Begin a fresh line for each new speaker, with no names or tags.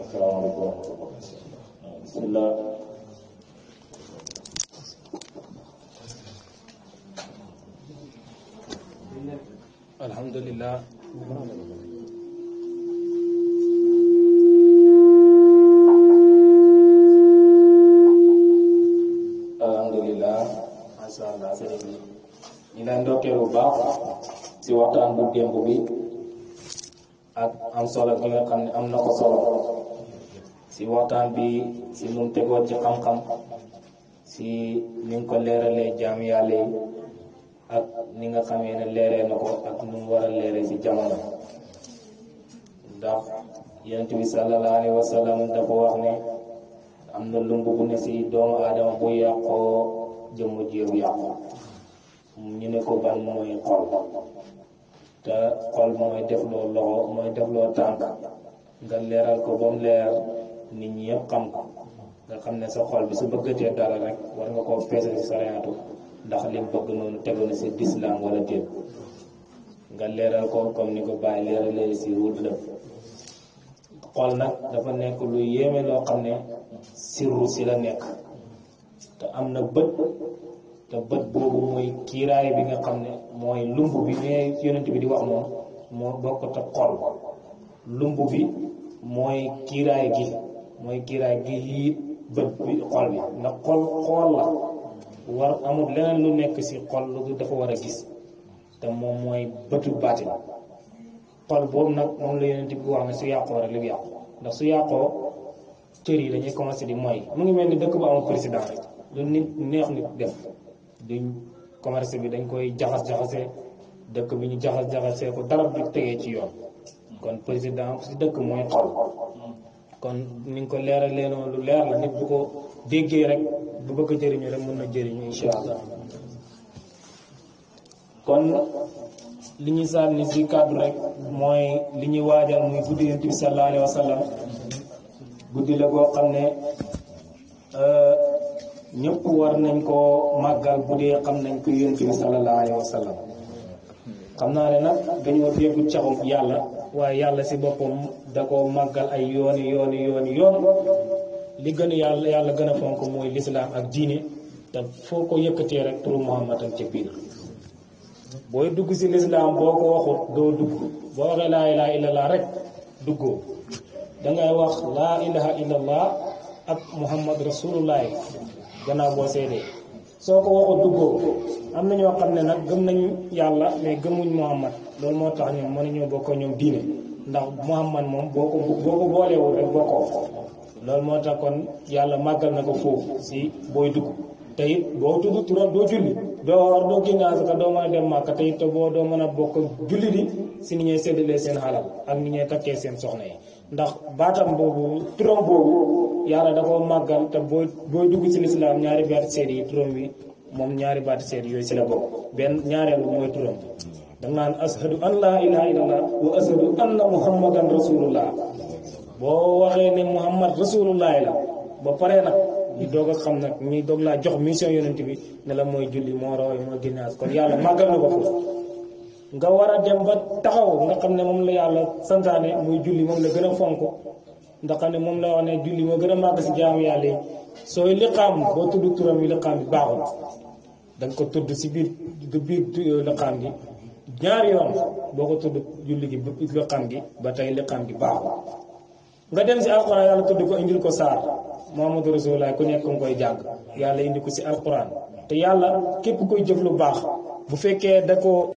Assalamualaikum warahmatullahi wabarakatuh. Bismillah.
Alhamdulillah.
Alhamdulillah. Masyaallah sëriñ bi ñu leen ndokkee bu baax si waxtaan bu démb bi ak am solo bi nga xam ne am na ko solo si waxtaan bi si nu mu tegoo ci xam-xam si ni nga ko leeralee jaam yàlla yi ak ni nga xamee ne leeree na ko ak nu mu war a leeree si jamono ndax yonent bi sallallahu alayhi wa sallam dafa wax ne am na lumb bu ne si doomu aadama bu yàqoo jëmm jéeru yàqu ñu ne ko ban mooy xol te xol mooy def loo loxo mooy def loo tànk nga leeral ko ba mu leer nit ñi yëpp xam ko nga xam ne sa xol bi su bëggatee dara rek war nga koo peese si sariyaatu ndax lim bëgg noonu tegu na si lislaam wala déet nga leeral ko comme ni ko bàyyi leeralee si wut la xol nag dafa nekk lu yéeme loo xam ne sirru si la nekk te am na bët te bët boobu mooy kiiraay bi nga xam ne mooy lumb bi ne yonent bi di wax moom moo bokkut ak xol lumb bi mooy kiiraay gi it bët bi xol bi ndax xol xool la war amul leneen lu nekk ci xol lu dafa war a gis te moom mooy bëtu baatin xol boobu nag moom la yonent bi wax ne su yàqoo rek li yàqu ndax su yàqoo cër yi dañuy commencé di mooy mu ngi mel ni dëkk bu amul président rek lu nit neex nit def duñ commerce bi dañ koy jaxase dëkk bi ñu jaxasee ko dara du tegee ci yoon kon président si dëkk mooy xol kon ni nga ko leeralee noonu lu leer la nit bu ko déggee rek bu bëgg a jëriñu rek mën na jëriñu insha allah kon li ñuy sànni si kàddu rek mooy li ñuy waajal muy guddi yonent bi sallallahu alayhi wa sallam guddi la boo xam ne ñëpp war nañ koo màggal bu dee xam nañ ko yonent bi sallallahu alayhi wa sallam xam naa ne nag dañoo déggu caxum yàlla waaye yàlla si boppam da koo màggal ay yoon li gën a yàlla gën a fonk mooy lislaam ak diine te foo ko yëkkatee rek turu Muhammad ca biir booy dugg si lislaam boo ko waxut doo dugg boo waxee laa ilaha illallah rek duggoo dangay wax laa ilaha illallah ak Muhammad rasulullah gannaaw boo seedee soo ko waxut duggoo am na ñoo xam ne nag gëm nañu yàlla mais gëmuñ Muhammad loolu moo tax ñoom mënuñoo bokkoo ñoom diine ndax Muhammad moom boo ko boolewul rek bokkoo loolu moo tax kon yàlla màggal na ko foofu si booy dugg te it boo tudd turam doo julli doo war doo génne asaka doo mën a dem Màkka te it te boo doo mën a bokk julli di si ni ñuy séddalee seen xalal ak ni ñuy takkee seen soxna yi ndax baatam boobu turam boobu yàlla da koo màggal te booy dugg si lislaam ñaari baati seede yi turam bi moom ñaari baati seede yooyu si la bokk benn ñaareelu mooy turam danga naan ashadu an laa ilaha illallah wa ashadu anna muhammadan rasulullah boo waxee ne muhammad rasulullah la ba pare nag ñu doog a xam nag ñuy doog laa jox mission yonent bi ne la mooy julli moo rawee moo ginnaas kon yàlla màggal na ko foofu nga war a dem ba taxaw nga xam ne moom la yàlla santaane muy julli moom la gën a fonk ndax xam ne moom la wax ne julli moo gën a màgg si jaamu yàlla yi sooy liqaam boo tudd turam yi liqaam bi baaxul da nga ko tudd si biir liqaam gi ñaari yoon boo ko tudd julli gi liqaam gi ba tey liqaam gi baaxul nga dem si alquran yàlla tudd ko indil ko saar Muhammadu Rasulullah ku nekk nga koy jàng yàlla indi ko si alquran te yàlla képp koy jëf lu baax bu fekkee da ko